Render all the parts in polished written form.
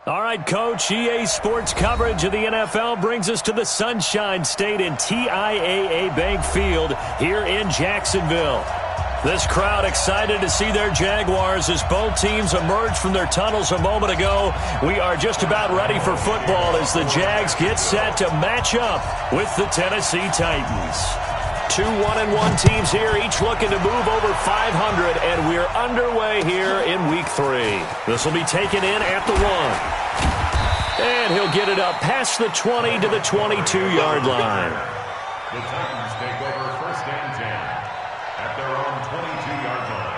All right, Coach, EA Sports coverage of the NFL brings us to the Sunshine State in TIAA Bank Field here in Jacksonville. This crowd excited to see their Jaguars as both teams emerged from their tunnels a moment ago. We are just about ready for football as the Jags get set to match up with the Tennessee Titans. Two 1-1 teams here, each looking to move over 500, and we're underway here in Week 3. This will be taken in at the 1. And he'll get it up past the 20 to the 22-yard line. The Titans take over first and 10 at their own 22-yard line.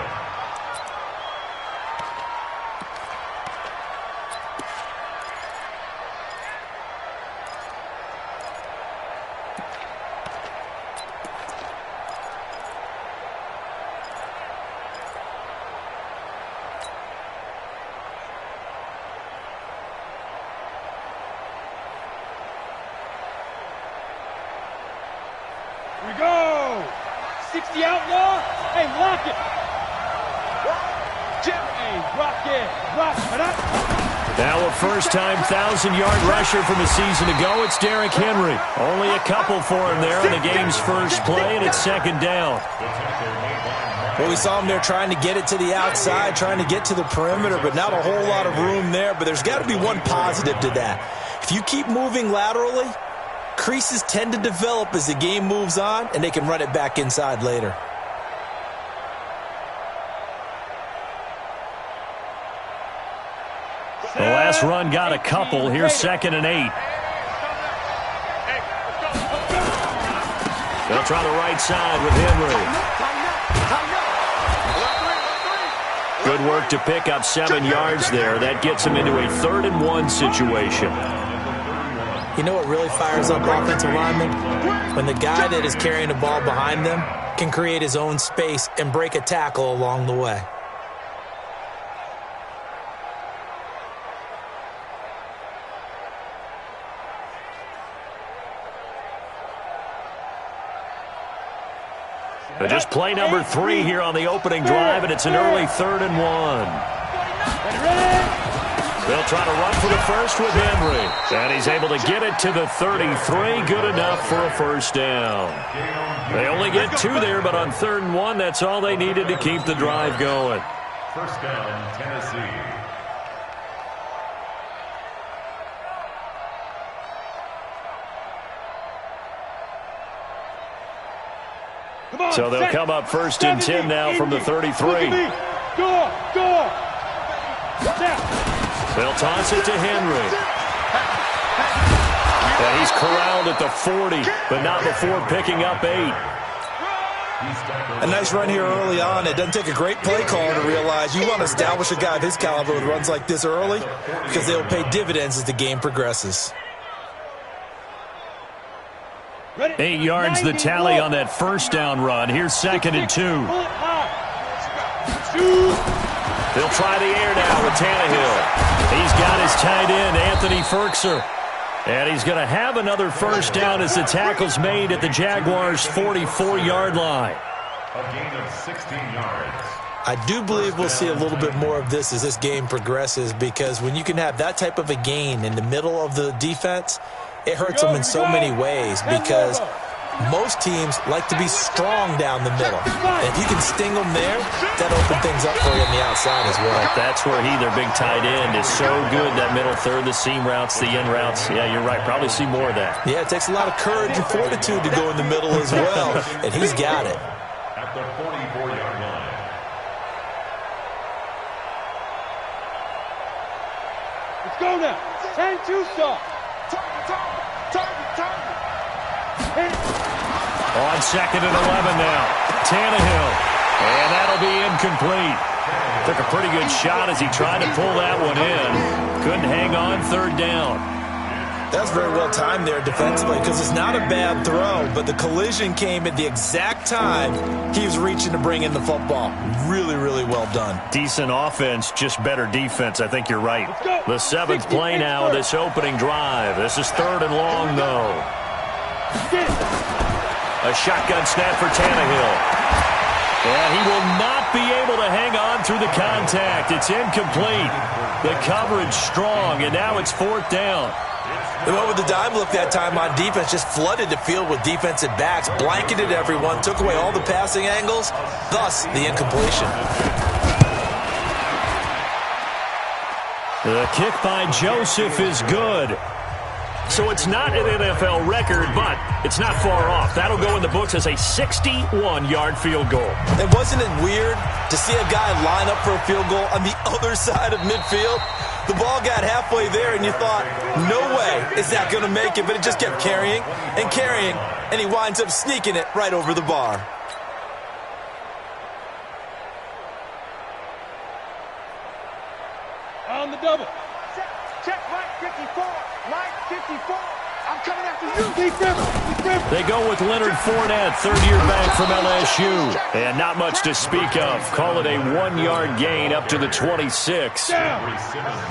Here we go! 60 outlaw. Hey, lock it. Hey, rock it. Rock it. Now a first-time 1,000-yard rusher from a season ago. It's Derrick Henry. Only a couple for him there on the game's first play, and it's second down. Well, we saw him there trying to get it to the outside, trying to get to the perimeter, but not a whole lot of room there. But there's got to be one positive to that. If you keep moving laterally, creases tend to develop as the game moves on, and they can run it back inside later. The last run got a couple. Here's second and 8. They'll try the right side with Henry. Good work to pick up 7 yards there. That gets him into a 3rd and 1 situation. You know what really fires up offensive linemen? When the guy that is carrying the ball behind them can create his own space and break a tackle along the way. But just play number 3 here on the opening drive, and it's an early 3rd and 1. They'll try to run for the first with Henry. And he's able to get it to the 33. Good enough for a first down. They only get 2 there, but on 3rd and 1, that's all they needed to keep the drive going. First down, Tennessee. So they'll come up first and 10 now from the 33. They'll toss it to Henry. And he's corralled at the 40, but not before picking up 8. A nice run here early on. It doesn't take a great play caller to realize you want to establish a guy of his caliber with runs like this early because they will pay dividends as the game progresses. 8 yards the tally on that first down run. Here's second and 2. They'll try the air now with Tannehill. He's got his tight end, Anthony Ferkser. And he's going to have another first down as the tackle's made at the Jaguars' 44-yard line. A gain of 16 yards. I do believe we'll see a little bit more of this as this game progresses because when you can have that type of a gain in the middle of the defense, it hurts them in so many ways because most teams like to be strong down the middle. And if you can sting them there, that opens things up for you on the outside as well. That's where their big tight end, is so good, that middle third, the seam routes, the in routes. Yeah, you're right. Probably see more of that. Yeah, it takes a lot of courage and fortitude to go in the middle as well, and he's got it. At the 44-yard line. Let's go now. 10-2 stop. On second and 11 now. Tannehill. And that'll be incomplete. Took a pretty good shot as he tried to pull that one in. Couldn't hang on, 3rd down. That's very well timed there defensively because it's not a bad throw, but the collision came at the exact time he was reaching to bring in the football. Really, really well done. Decent offense, just better defense. I think you're right. The 7th play now of this opening drive. This is 3rd and long, though. A shotgun snap for Tannehill. And he will not be able to hang on through the contact. It's incomplete. The coverage strong, and now it's 4th down. They went with the dime look that time on defense, just flooded the field with defensive backs, blanketed everyone, took away all the passing angles, thus the incompletion. The kick by Joseph is good. So it's not an NFL record, but it's not far off. That'll go in the books as a 61-yard field goal. And wasn't it weird to see a guy line up for a field goal on the other side of midfield? The ball got halfway there, and you thought, no way is that going to make it, but it just kept carrying, and he winds up sneaking it right over the bar. On the double. Check right 54. Right 54. I'm coming after you. They go with Leonard Fournette, third-year back from LSU. And not much to speak of. Call it a 1-yard gain up to the 26.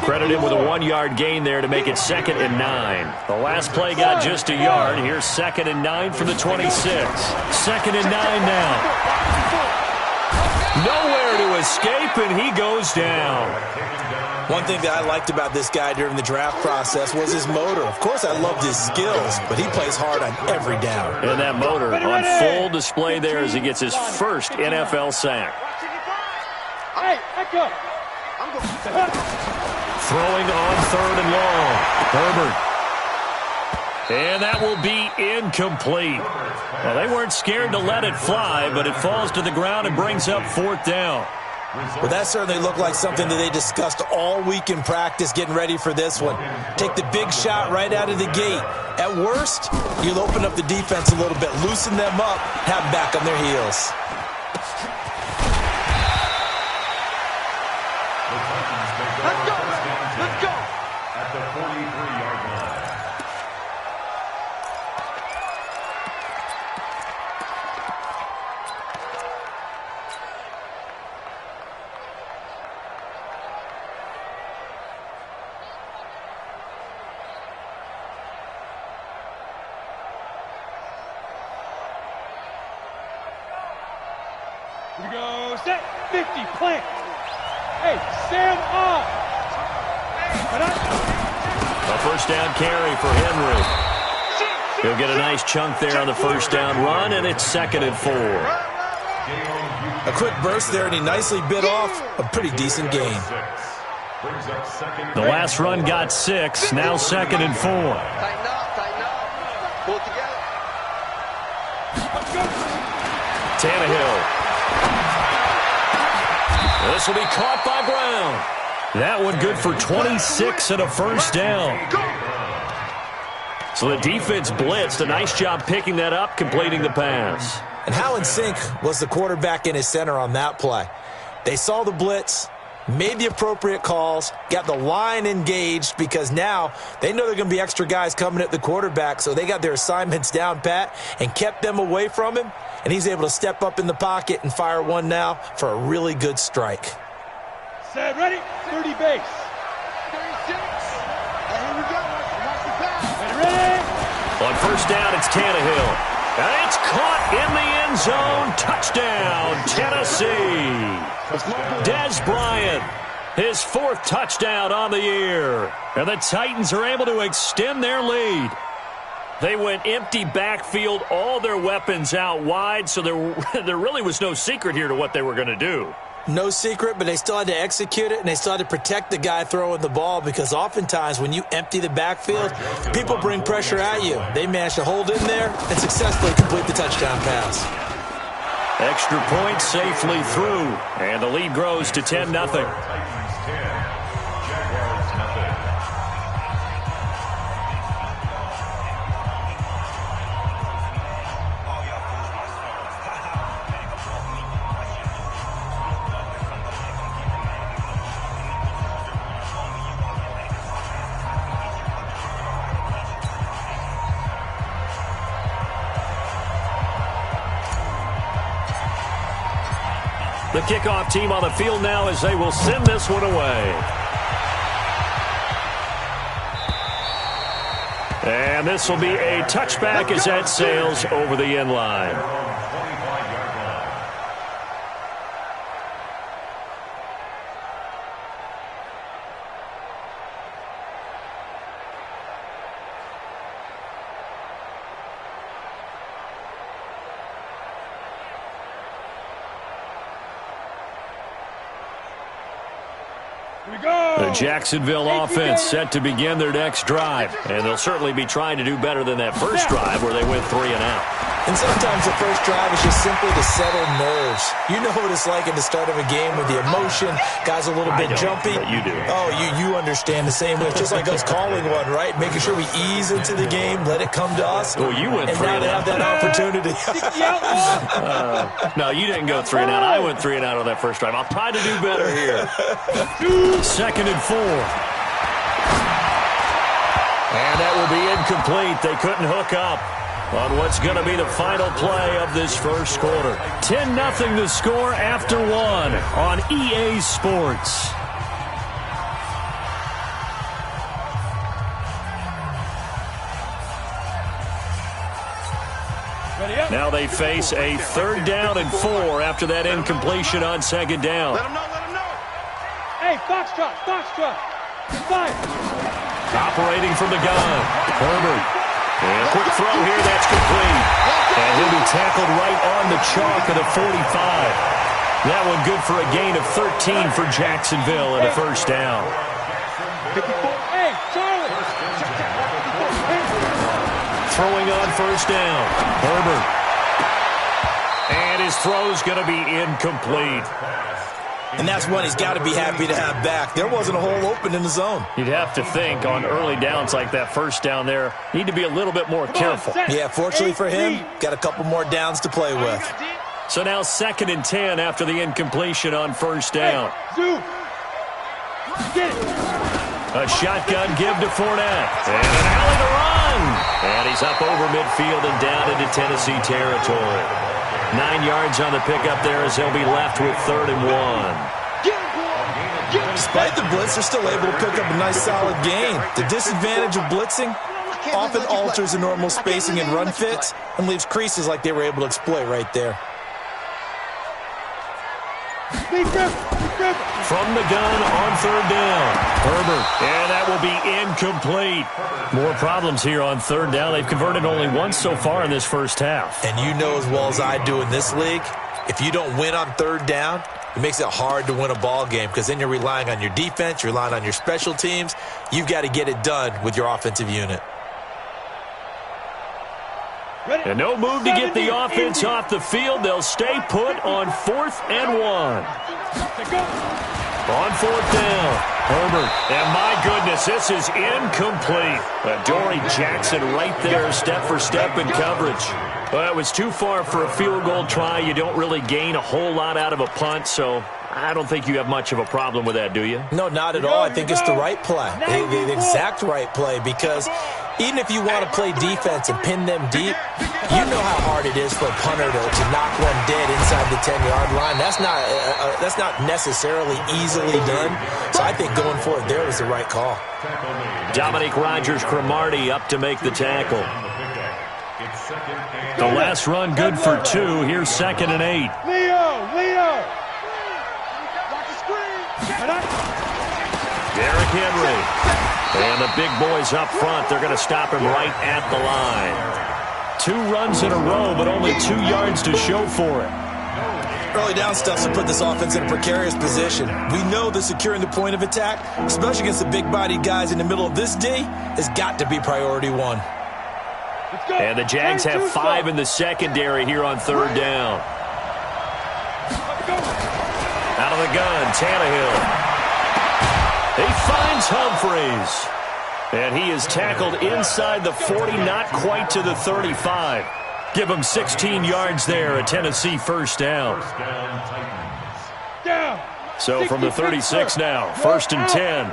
Credit him with a 1-yard gain there to make it 2nd and 9. The last play got just a yard. Here's 2nd and 9 from the 26. 2nd and 9 now. Nowhere to escape, and he goes down. One thing that I liked about this guy during the draft process was his motor. Of course, I loved his skills, but he plays hard on every down. And that motor on full display there as he gets his first NFL sack. Hey, back up. Throwing on 3rd and long. Herbert. And that will be incomplete. Well, they weren't scared to let it fly, but it falls to the ground and brings up 4th down. Well, that certainly looked like something that they discussed all week in practice getting ready for this one. Take the big shot right out of the gate. At worst, you'll open up the defense a little bit, loosen them up, have them back on their heels. Let's go. Let's go. At the 43-yard line. Here we go. Set. 50. Plant. Hey, Sam off. A first down carry for Henry. He'll get a nice chunk there on the first down run, and it's 2nd and 4. A quick burst there, and he nicely bit off a pretty decent gain. The last run got 6, now 2nd and 4. Tighten up. Pull it together. Tannehill. This will be caught by Brown. That one good for 26 and a first down. So the defense blitzed. A nice job picking that up, completing the pass. And how in sync was the quarterback and his center on that play? They saw the blitz, made the appropriate calls, got the line engaged because now they know there are going to be extra guys coming at the quarterback, so they got their assignments down pat and kept them away from him, and he's able to step up in the pocket and fire one now for a really good strike. Set. Ready. 30 base. 36. Here we go. Watch the pass. Ready. On first down, it's Tannehill. And it's caught in the end zone. Touchdown, Tennessee. Dez Bryant, his 4th touchdown on the year. And the Titans are able to extend their lead. They went empty backfield, all their weapons out wide, so there really was no secret here to what they were going to do. No secret, but they still had to execute it, and they still had to protect the guy throwing the ball because oftentimes when you empty the backfield, people bring pressure at you. They managed to hold in there and successfully complete the touchdown pass. Extra point safely through, and the lead grows to 10-0. The kickoff team on the field now as they will send this one away. And this will be a touchback as that sails over the end line. The Jacksonville offense set to begin their next drive, and they'll certainly be trying to do better than that first drive where they went 3 and out. And sometimes the first drive is just simply to settle nerves. You know what it's like at the start of a game with the emotion, guys a little bit jumpy. But you do. Oh, you understand the same way. It's just like us calling one, right? Making sure we ease into the game, let it come to us. Oh, you went 3 and out. And now they have that opportunity. No, you didn't go 3 and out. I went 3 and out on that first drive. I'll try to do better here. 2nd and 4. And that will be incomplete. They couldn't hook up on what's going to be the final play of this first quarter. 10-0 the score after 1 on EA Sports. Now they face a 3rd down and 4 after that incompletion on 2nd down. Let him know. Hey, Foxtrot. Fire. Operating from the gun. Herbert. And a quick throw here, that's complete. And he'll be tackled right on the chalk of the 45. That one good for a gain of 13 for Jacksonville and a first down. 54. Hey, Charlie. Throwing on first down. Herbert. And his throw's going to be incomplete. And that's one he's got to be happy to have back. There wasn't a hole open in the zone. You'd have to think on early downs like that first down there, need to be a little bit more careful. Yeah, fortunately for him, got a couple more downs to play with. So now 2nd and 10 after the incompletion on first down. A shotgun give to Fournette. And an alley to run. And he's up over midfield and down into Tennessee territory. 9 yards on the pickup there as they'll be left with 3rd and 1. Despite the blitz, they're still able to pick up a nice solid gain. The disadvantage of blitzing often alters the normal spacing and run fits and leaves creases like they were able to exploit right there. From the gun on 3rd down. Herbert. And that will be incomplete. More problems here on 3rd down. They've converted only once so far in this first half. And you know as well as I do in this league, if you don't win on 3rd down, it makes it hard to win a ball game because then you're relying on your defense, you're relying on your special teams. You've got to get it done with your offensive unit. And no move to get the offense off the field. They'll stay put on 4th and 1. On 4th down, Herbert. And my goodness, this is incomplete. Dory Jackson right there, step for step in coverage. Well, it was too far for a field goal try. You don't really gain a whole lot out of a punt, so I don't think you have much of a problem with that, do you? No, not at all. I think it's the right play, the exact right play, because even if you want to play defense and pin them deep, you know how hard it is for a punter to knock one dead inside the 10-yard line. That's not necessarily easily done. So I think going for it there was the right call. Dominique Rodgers-Cromartie up to make the tackle. The last run good for 2. Here's 2nd and 8. Leo. Derrick Henry. And the big boys up front, they're going to stop him right at the line. 2 runs in a row, but only 2 yards to show for it. Early down stuff to put this offense in a precarious position. We know that securing the point of attack, especially against the big-bodied guys in the middle of this D, has got to be priority 1. And the Jags have 5 in the secondary here on 3rd down. Out of the gun, Tannehill. He finds Humphreys. And he is tackled inside the 40, not quite to the 35. Give him 16 yards there, a Tennessee first down. So from the 36 now, 1st and 10.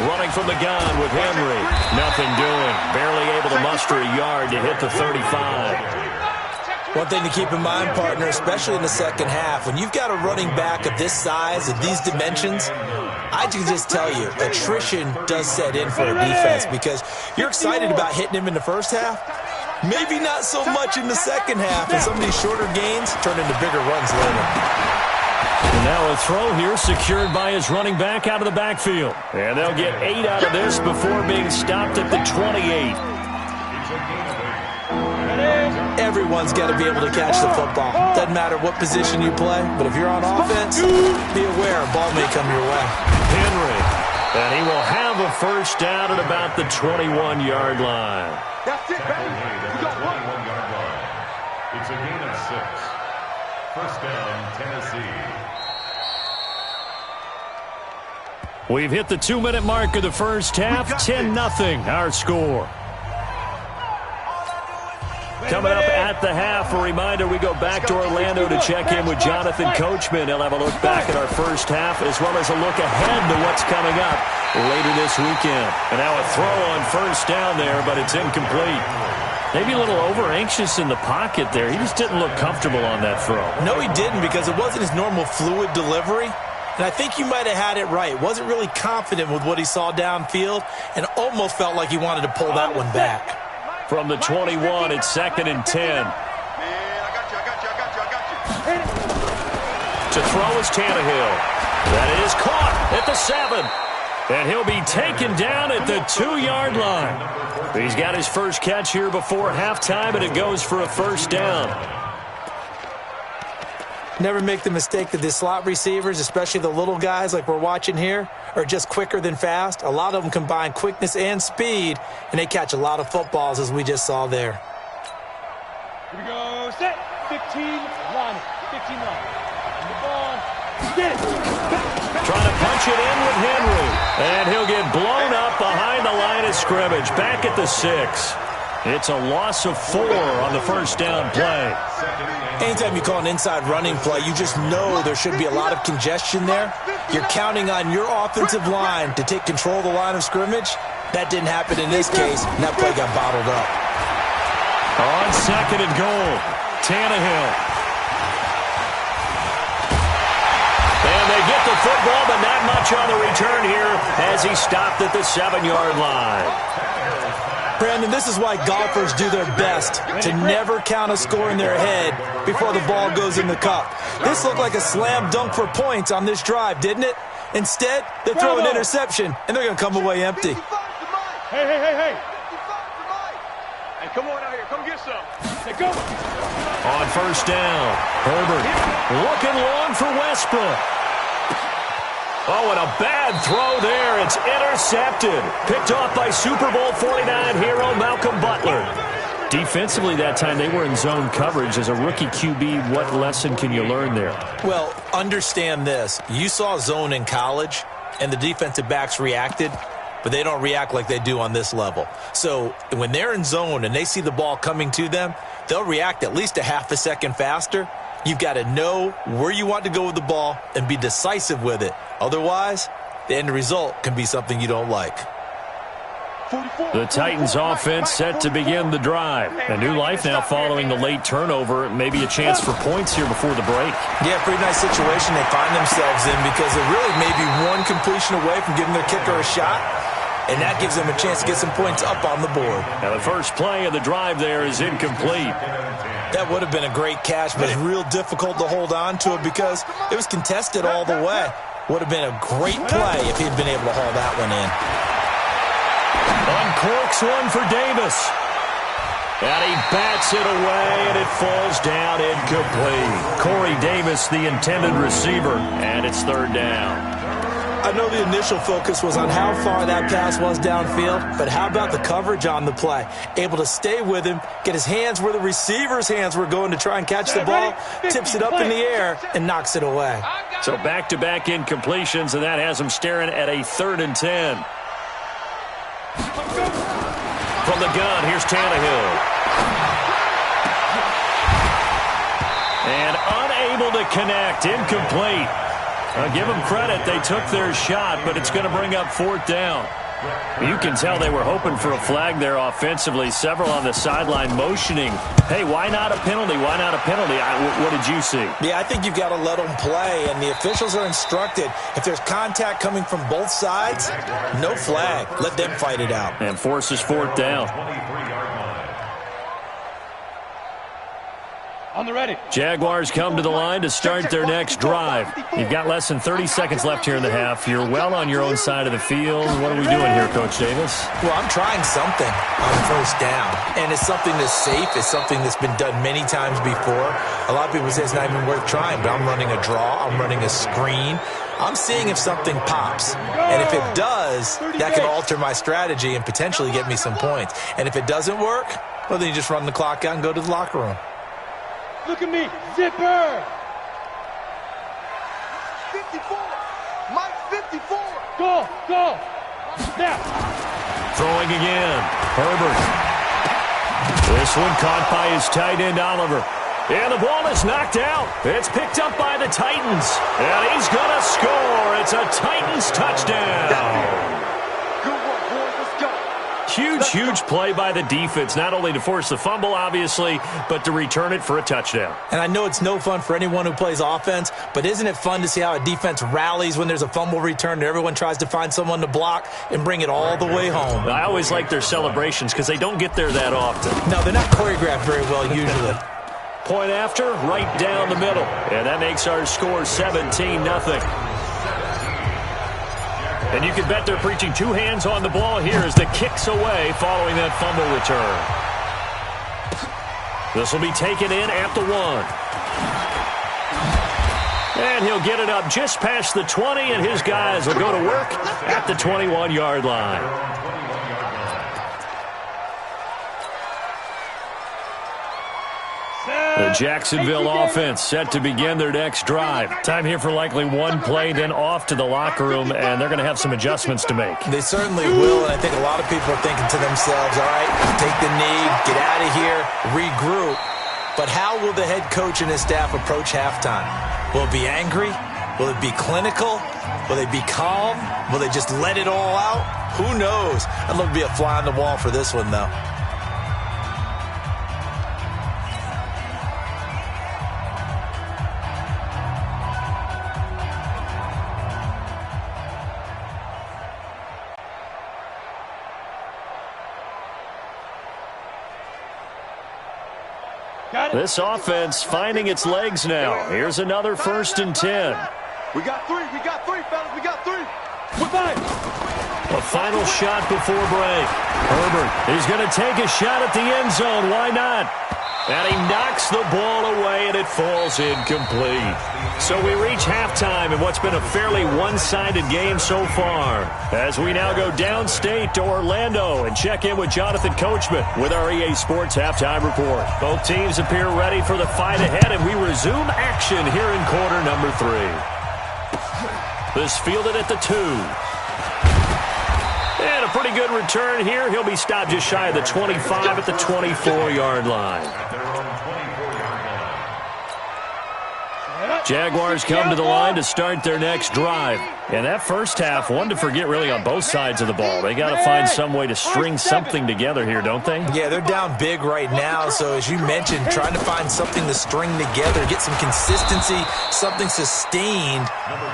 Running from the gun with Henry. Nothing doing. Barely able to muster a yard to hit the 35. One thing to keep in mind, partner, especially in the second half, when you've got a running back of this size, of these dimensions, I can just tell you, attrition does set in for a defense because you're excited about hitting him in the first half. Maybe not so much in the second half, and some of these shorter gains turn into bigger runs later. And now a throw here secured by his running back out of the backfield. And they'll get 8 out of this before being stopped at the 28. Everyone's got to be able to catch the football. Doesn't matter what position you play, but if you're on offense, be aware a ball may come your way. Henry, and he will have a first down at about the 21-yard line. That's it, baby. We got 21-yard line. It's a gain of 6. First down, Tennessee. We've hit the 2-minute mark of the first half. 10-0 our score. Coming up at the half, a reminder, we go back to Orlando to check in with Jonathan Coachman. He'll have a look back at our first half as well as a look ahead to what's coming up later this weekend. And now a throw on first down there, but it's incomplete. Maybe a little over-anxious in the pocket there. He just didn't look comfortable on that throw. No, he didn't, because it wasn't his normal fluid delivery. And I think you might have had it right. Wasn't really confident with what he saw downfield and almost felt like he wanted to pull that one back. From the 21, it's 2nd and 10. Man, I got you. To throw is Tannehill. That is caught at the 7. And he'll be taken down at the 2-yard line. He's got his first catch here before halftime, and it goes for a first down. Never make the mistake that the slot receivers, especially the little guys like we're watching here, are just quicker than fast. A lot of them combine quickness and speed, and they catch a lot of footballs, as we just saw there. Here we go. Set. 15 line. 15 line. And the ball. Get it. Trying to punch it in with Henry. And he'll get blown up behind the line of scrimmage. Back at the 6. It's a loss of 4 on the first down play. Anytime you call an inside running play, you just know there should be a lot of congestion there. You're counting on your offensive line to take control of the line of scrimmage. That didn't happen in this case, and that play got bottled up. On 2nd and goal, Tannehill. And they get the football, but not much on the return here as he stopped at the 7-yard line. Brandon, this is why golfers do their best to never count a score in their head before the ball goes in the cup. This looked like a slam dunk for points on this drive, didn't it? Instead, they throw an interception, and they're going to come away empty. Hey. Hey, come on out here. Come get some. Hey, go. On first down, Herbert looking long for Westbrook. Oh, and a bad throw there. It's intercepted. Picked off by Super Bowl 49 hero Malcolm Butler. Defensively that time, they were in zone coverage. As a rookie QB, what lesson can you learn there? Well, understand this. You saw zone in college, and the defensive backs reacted, but they don't react like they do on this level. So when they're in zone and they see the ball coming to them, they'll react at least a half a second faster. You've got to know where you want to go with the ball and be decisive with it. Otherwise, the end result can be something you don't like. The Titans offense set to begin the drive. A new life now following the late turnover. Maybe a chance for points here before the break. Yeah, pretty nice situation they find themselves in because they're really maybe one completion away from giving their kicker a shot. And that gives them a chance to get some points up on the board. Now the first play of the drive there is incomplete. That would have been a great catch, but it's real difficult to hold on to it because it was contested all the way. Would have been a great play if he'd been able to haul that one in. Uncorks one for Davis. And he bats it away, and it falls down incomplete. Corey Davis, the intended receiver, and it's 3rd down. I know the initial focus was on how far that pass was downfield, but how about the coverage on the play? Able to stay with him, get his hands where the receiver's hands were going to try and catch the ball, tips it up in the air, and knocks it away. So back-to-back incompletions, and that has him staring at a 3rd and 10. From the gun, here's Tannehill. And unable to connect, incomplete. Give them credit. They took their shot, but it's going to bring up 4th down. You can tell they were hoping for a flag there offensively. Several on the sideline motioning, hey, why not a penalty? Why not a penalty? What did you see? Yeah, I think you've got to let them play, and the officials are instructed. If there's contact coming from both sides, no flag. Let them fight it out. And forces 4th down. On the ready. Jaguars come to the line to start their next drive. You've got less than 30 seconds left here in the half. You're well on your own side of the field. What are we doing here, Coach Davis? Well, I'm trying something on first down, and it's something that's safe. It's something that's been done many times before. A lot of people say it's not even worth trying, but I'm running a draw. I'm running a screen. I'm seeing if something pops, and if it does, that can alter my strategy and potentially get me some points. And if it doesn't work, well, then you just run the clock out and go to the locker room. Look at me. Zipper. 54. Mike 54. Go. Now. Throwing again. Herbert. This one caught by his tight end, Oliver. And the ball is knocked out. It's picked up by the Titans. And he's going to score. It's a Titans touchdown. Good work, boys. Let's go. Huge play by the defense, not only to force the fumble, obviously, but to return it for a touchdown. And I know it's no fun for anyone who plays offense, but isn't it fun to see how a defense rallies when there's a fumble return and everyone tries to find someone to block and bring it all the way home? I always like their celebrations because they don't get there that often. No, they're not choreographed very well usually. Point after, right down the middle. And that makes our score 17-0. And you can bet they're preaching two hands on the ball here as the kick's away following that fumble return. This will be taken in at the 1. And he'll get it up just past the 20, and his guys will go to work at the 21-yard line. The Jacksonville offense set to begin their next drive. Time here for likely one play, then off to the locker room, and they're going to have some adjustments to make. They certainly will, and I think a lot of people are thinking to themselves, all right, take the knee, get out of here, regroup. But how will the head coach and his staff approach halftime? Will it be angry? Will it be clinical? Will they be calm? Will they just let it all out? Who knows? I'd love to be a fly on the wall for this one, though. This offense finding its legs now. Here's another 1st and 10. We got three, fellas. We got three. We're fine. A final shot before break. Herbert is going to take a shot at the end zone. Why not? And he knocks the ball away, and it falls incomplete. So we reach halftime in what's been a fairly one-sided game so far. As we now go downstate to Orlando and check in with Jonathan Coachman with our EA Sports Halftime Report. Both teams appear ready for the fight ahead, and we resume action here in quarter number 3. This fielded at the 2. And a pretty good return here. He'll be stopped just shy of the 25 at the 24-yard line. Jaguars come to the line to start their next drive. And that first half, one to forget really on both sides of the ball. They got to find some way to string something together here, don't they? Yeah, they're down big right now. So as you mentioned, trying to find something to string together, get some consistency, something sustained,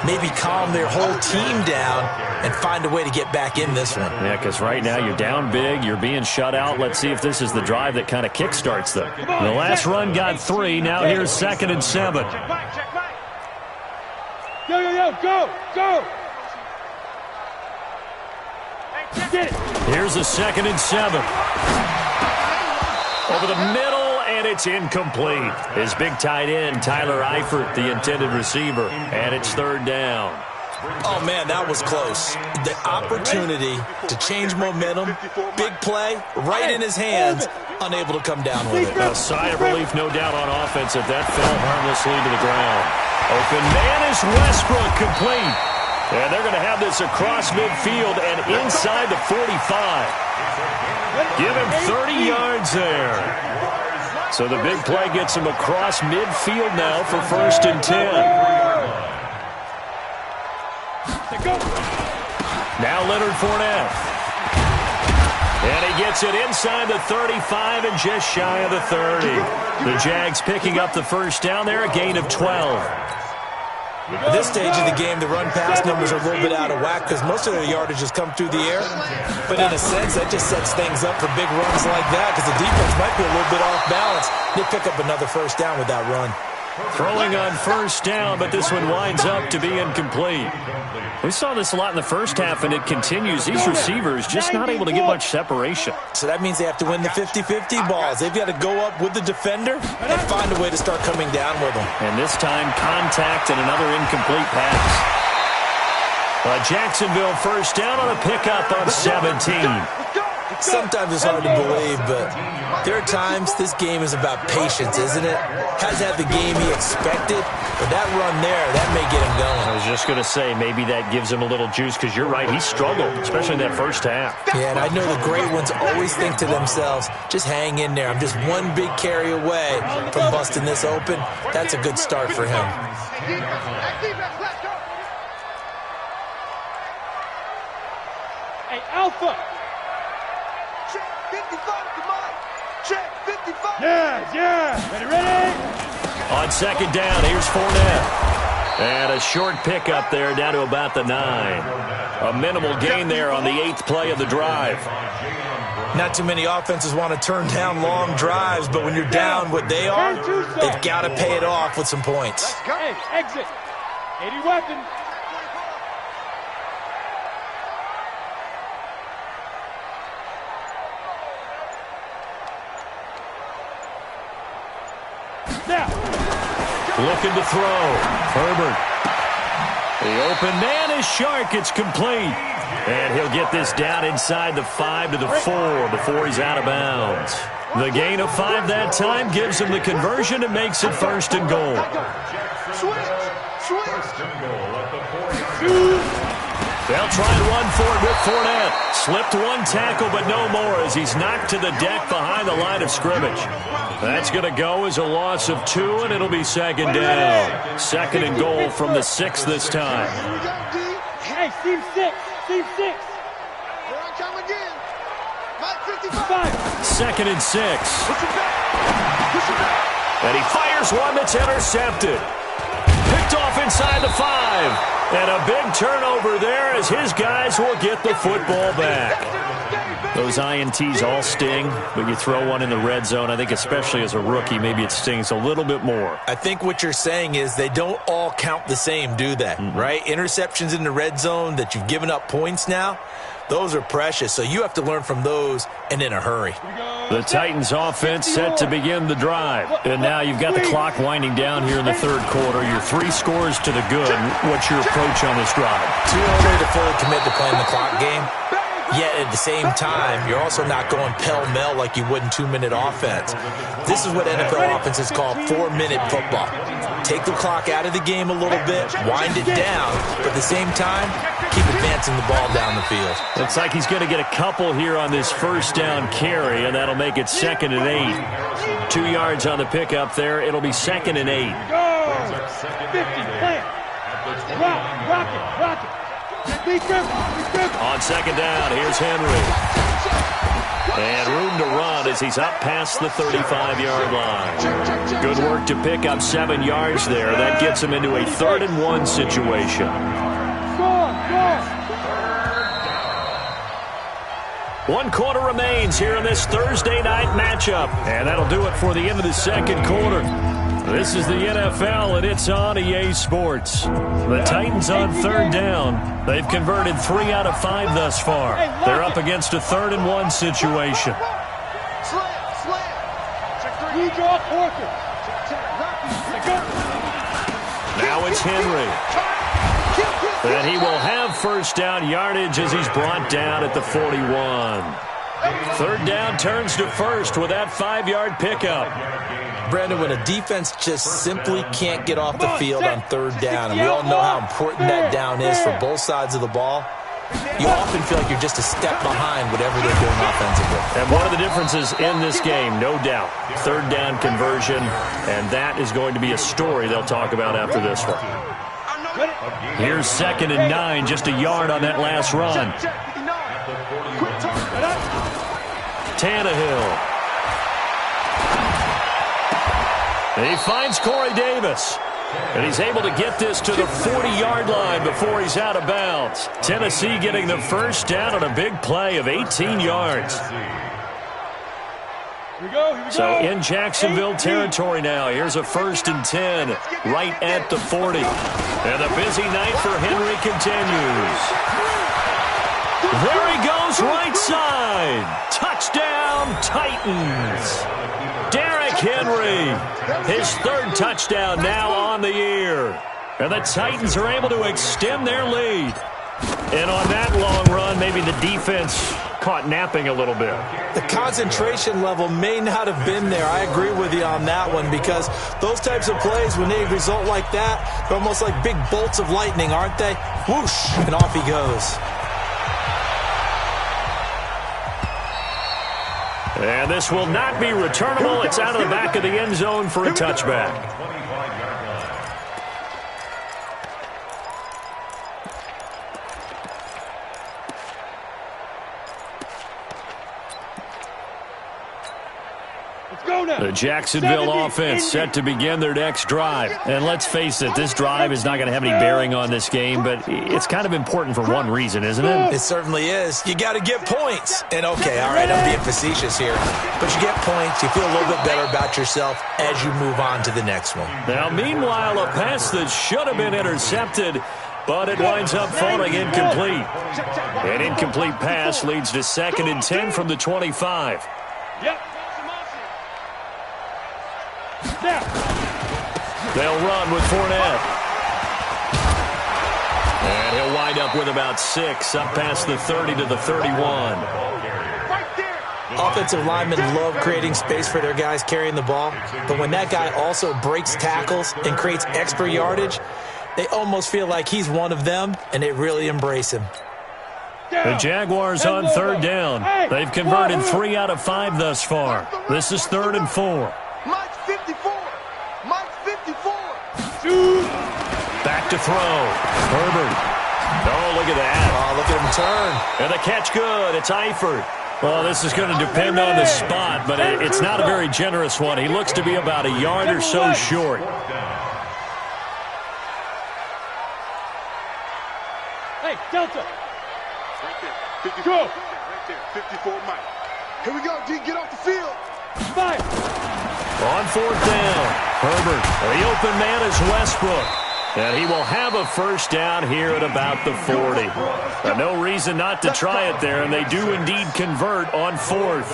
maybe calm their whole team down and find a way to get back in this one. Yeah, because right now you're down big, you're being shut out. Let's see if this is the drive that kind of kickstarts them. The last run got 3. Now here's 2nd and 7. Check back. Yo, go. Get it. Here's a 2nd and 7. Over the middle, and it's incomplete. His big tight end, Tyler Eifert, the intended receiver, and it's 3rd down. Oh, man, that was close. The opportunity to change momentum, big play, right in his hands, unable to come down with it. A sigh of relief, no doubt, on offense if that fell harmlessly to the ground. Open man is Westbrook, complete. And they're going to have this across midfield and inside the 45. Give him 30 yards there. So the big play gets him across midfield now for 1st and 10. Now Leonard Fournette. And he gets it inside the 35 and just shy of the 30. The Jags picking up the first down there, a gain of 12. At this stage of the game, the run-pass numbers are a little bit out of whack because most of their yardage has come through the air. But in a sense, that just sets things up for big runs like that because the defense might be a little bit off balance. They pick up another first down with that run. Throwing on first down, but this one winds up to be incomplete. We saw this a lot in the first half, and it continues. These receivers just not able to get much separation. So that means they have to win the 50-50 balls. They've got to go up with the defender and find a way to start coming down with them. And this time, contact and another incomplete pass. Jacksonville first down on a pickup of 17. Sometimes it's hard to believe, but there are times this game is about patience, isn't it? Hasn't had the game he expected, but that run there, that may get him going. I was just going to say, maybe that gives him a little juice, because you're right, he struggled, especially in that first half. Yeah, and I know the great ones always think to themselves, just hang in there. I'm just one big carry away from busting this open. That's a good start for him. Hey, Alpha! Check 55, come on. Check 55. Yeah. Ready? On second down, here's Fournette. And a short pickup there down to about the 9. A minimal gain there on the 8th play of the drive. Not too many offenses want to turn down long drives, but when you're down what they are, they've got to pay it off with some points. Hey, exit. 80 weapon. Now. Looking to throw. Herbert. The open man is Shark. It's complete. And he'll get this down inside the 5 to the 4 before he's out of bounds. The gain of 5 that time gives him the conversion and makes it first and goal. They'll try and run for it with Fournette. Slipped one tackle, but no more as he's knocked to the deck behind the line of scrimmage. That's going to go as a loss of 2, and it'll be second down. Second and goal from the 6 this time. Hey, Steve 6. Steve 6. Here I come again. Mike 55. Second and 6. Push it back. Push it back. And he fires one that's intercepted. Picked off inside the 5. And a big turnover there as his guys will get the football back. Those INTs all sting, but you throw one in the red zone, I think especially as a rookie, maybe it stings a little bit more. I think what you're saying is they don't all count the same, do they? Right? Interceptions in the red zone that you've given up points now, those are precious. So you have to learn from those and in a hurry. The Titans offense set to begin the drive. And now you've got the clock winding down here in the third quarter. You're 3 scores to the good. What's your approach on this drive? Too early to fully commit to playing the clock game. Yet at the same time, you're also not going pell-mell like you would in 2-minute offense. This is what NFL offenses call 4-minute football. Take the clock out of the game a little bit, wind it down, but at the same time, keep advancing the ball down the field. Looks like he's going to get a couple here on this first down carry, and that'll make it second and 8. 2 yards on the pickup there. It'll be second and 8. Go. 50, plant. Rock it. On second down, here's Henry. And room to run as he's up past the 35-yard line. Good work to pick up 7 yards there. That gets him into a 3rd and 1 situation. One quarter remains here in this Thursday night matchup. And that'll do it for the end of the second quarter. This is the NFL, and it's on EA Sports. The Titans on 3rd down. They've converted 3 out of 5 thus far. They're up against a 3rd and 1 situation. Now it's Henry. And he will have first down yardage as he's brought down at the 41. 3rd down turns to first with that 5-yard pickup. Brandon, when a defense just simply can't get off the field on 3rd down, and we all know how important that down is for both sides of the ball, you often feel like you're just a step behind whatever they're doing offensively. And one of the differences in this game, no doubt, 3rd down conversion, and that is going to be a story they'll talk about after this one. Here's 2nd and 9, just a yard on that last run. Tannehill. He finds Corey Davis. And he's able to get this to the 40-yard line before he's out of bounds. Tennessee getting the first down on a big play of 18 yards. Here we go. So in Jacksonville territory now. Here's a 1st and 10 right at the 40. And the busy night for Henry continues. There he goes, right side. Touchdown, Titans. Derrick Henry, his 3rd touchdown now on the year. And the Titans are able to extend their lead. And on that long run, maybe the defense caught napping a little bit. The concentration level may not have been there. I agree with you on that one, because those types of plays, when they result like that, they're almost like big bolts of lightning, aren't they? Whoosh, and off he goes. And this will not be returnable. It's out of the back of the end zone for a touchback. The Jacksonville offense set to begin their next drive. And let's face it, this drive is not going to have any bearing on this game, but it's kind of important for one reason, isn't it? It certainly is. You got to get points. And okay, all right, I'm being facetious here, but you get points, you feel a little bit better about yourself as you move on to the next one. Now, meanwhile, a pass that should have been intercepted, but it winds up falling incomplete. An incomplete pass leads to 2nd and 10 from the 25. Yep. They'll run with Fournette. And he'll wind up with about 6, up past the 30 to the 31. Offensive linemen love creating space for their guys carrying the ball, but when that guy also breaks tackles and creates extra yardage, they almost feel like he's one of them, and they really embrace him. The Jaguars on 3rd down. They've converted 3 out of 5 thus far. This is 3rd and 4. Mike's 54. Mike's 54. Back to throw. Herbert. Oh, look at that. Oh, look at him turn. And the catch good. It's Eifert. Well, this is going to depend on the spot, but it's not a very generous one. He looks to be about a yard or so short. Hey, Delta. Right there. 54. Go. Right there. 54 Mike. Here we go, D. Get off the field. Fire. On 4th down, Herbert. The open man is Westbrook. And he will have a first down here at about the 40. No reason not to try it there, and they do indeed convert on 4th.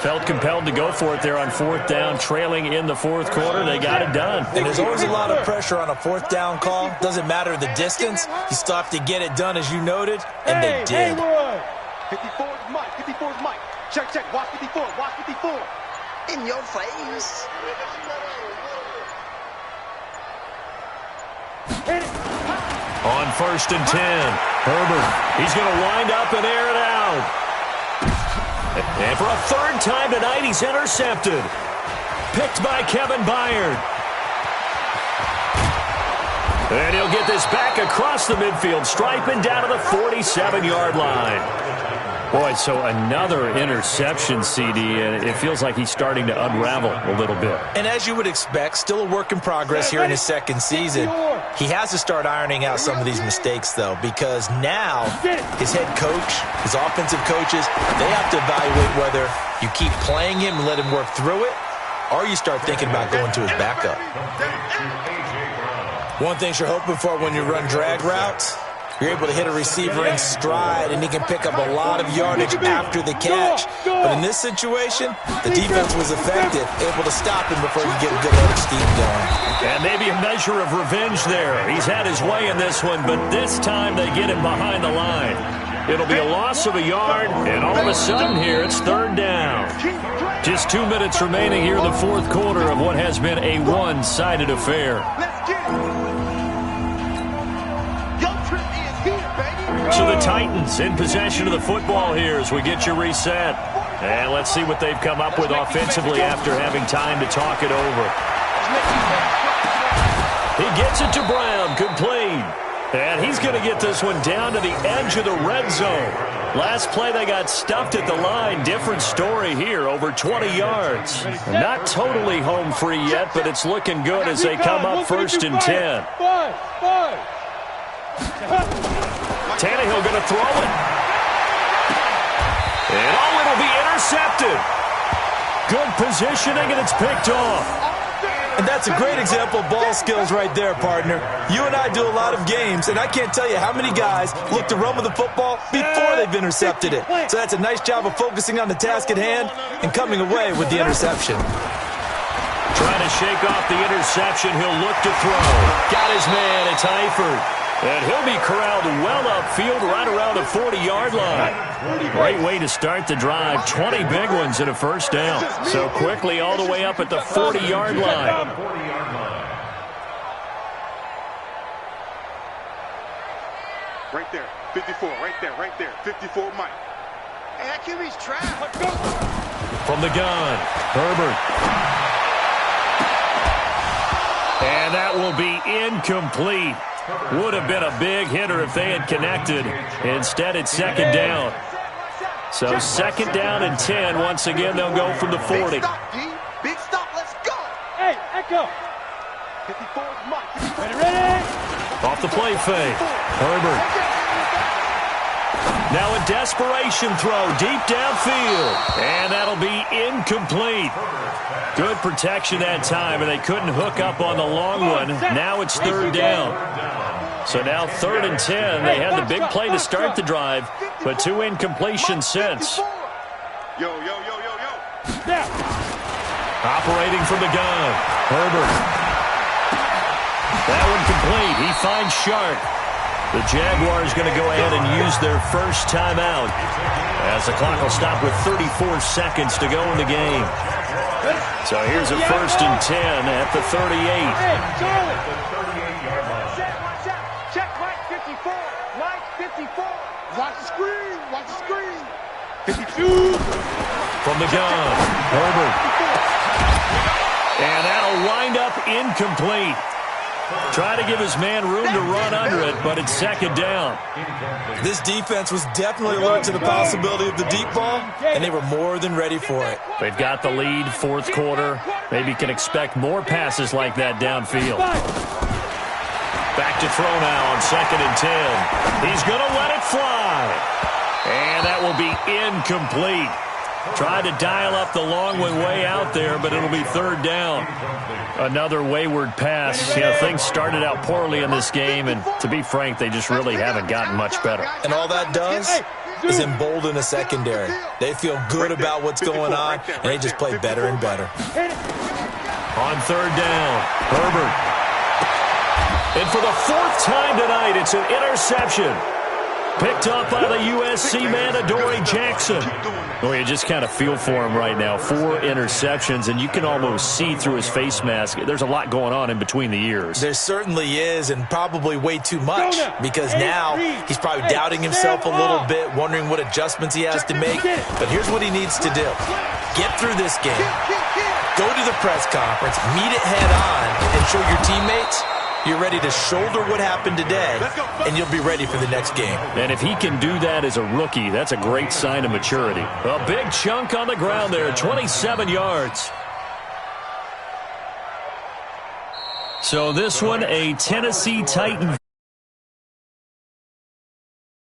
Felt compelled to go for it there on 4th down, trailing in the 4th quarter. They got it done. And there's always a lot of pressure on a 4th down call. Doesn't matter the distance. You still have to get it done, as you noted, and they did. 54 is Mike. 54 is Mike. Check, check. Watch 54. Watch 54. In your face. On 1st and 10, Herbert. He's going to wind up and air it out. And for a 3rd time tonight, he's intercepted. Picked by Kevin Byard. And he'll get this back across the midfield stripe and down to the 47-yard line. Boy, so another interception, CD, and it feels like he's starting to unravel a little bit. And as you would expect, still a work in progress here in his 2nd season. He has to start ironing out some of these mistakes, though, because now his head coach, his offensive coaches, they have to evaluate whether you keep playing him and let him work through it, or you start thinking about going to his backup. One thing you're hoping for when you run drag routes, you're able to hit a receiver in stride, and he can pick up a lot of yardage after the catch. But in this situation, the defense was effective, able to stop him before you get a good load of steam going. And maybe a measure of revenge there. He's had his way in this one, but this time they get him behind the line. It'll be a loss of a yard, and all of a sudden here it's 3rd down. Just 2 minutes remaining here in the 4th quarter of what has been a one-sided affair. Let's get it. So the Titans in possession of the football here as we get you reset. And let's see what they've come up with offensively after having time to talk it over. He gets it to Brown, complete. And he's going to get this one down to the edge of the red zone. Last play, they got stuffed at the line. Different story here, over 20 yards. Not totally home free yet, but it's looking good as they come up 1st and 10. Tannehill going to throw it. And it'll be intercepted. Good positioning, and it's picked off. And that's a great example of ball skills right there, partner. You and I do a lot of games, and I can't tell you how many guys look to run with the football before they've intercepted it. So that's a nice job of focusing on the task at hand and coming away with the interception. Trying to shake off the interception. He'll look to throw. Got his man. It's Eifert. And he'll be corralled well upfield right around the 40-yard line. Great way to start the drive. 20 big ones and a first down. So quickly all the way up at the 40-yard line. Right there. 54. Right there. 54, Mike. Hey, that QB's trapped. From the gun, Herbert. And that will be incomplete. Would have been a big hitter if they had connected. Instead, it's 2nd down. So 2nd down and 10. Once again, they'll go from the 40. Big stop, D. Big stop. Let's go. Hey, Echo. 54 is Mike. Ready? Off the play fake. Herbert. Now a desperation throw deep downfield. And that'll be incomplete. Good protection that time, and they couldn't hook up on the long one. Now it's 3rd down. So now 3rd and 10. They had the big play to start the drive, but 2 incompletions since. Yo. Operating from the gun. Herbert. That one complete. He finds Sharp. The Jaguars going to go ahead and use their first timeout as the clock will stop with 34 seconds to go in the game. So here's a 1st and 10 at the 38. Hey, Charlie. Watch out. Check Mike 54. Mike 54. Watch the screen. 52. From the gun, Herbert. And that'll wind up incomplete. Try to give his man room to run under it, but it's 2nd down. This defense was definitely alert to the possibility of the deep ball, and they were more than ready for it. They've got the lead, 4th quarter. Maybe can expect more passes like that downfield. Back to throw now on 2nd and 10. He's going to let it fly. And that will be incomplete. Tried to dial up the long one way out there, but it'll be 3rd down. Another wayward pass. You know, things started out poorly in this game, and to be frank, they just really haven't gotten much better. And all that does is embolden a secondary. They feel good about what's going on, and they just play better and better. On 3rd down, Herbert. And for the 4th time tonight, it's an interception. Picked up by the USC man, Adoree Jackson. Well, you just kind of feel for him right now. 4 interceptions, and you can almost see through his face mask. There's a lot going on in between the ears. There certainly is, and probably way too much, because now he's probably doubting himself a little bit, wondering what adjustments he has to make. But here's what he needs to do. Get through this game. Go to the press conference, meet it head on, and show your teammates you're ready to shoulder what happened today, and you'll be ready for the next game. And if he can do that as a rookie, that's a great sign of maturity. A big chunk on the ground there, 27 yards. So this one, a Tennessee Titan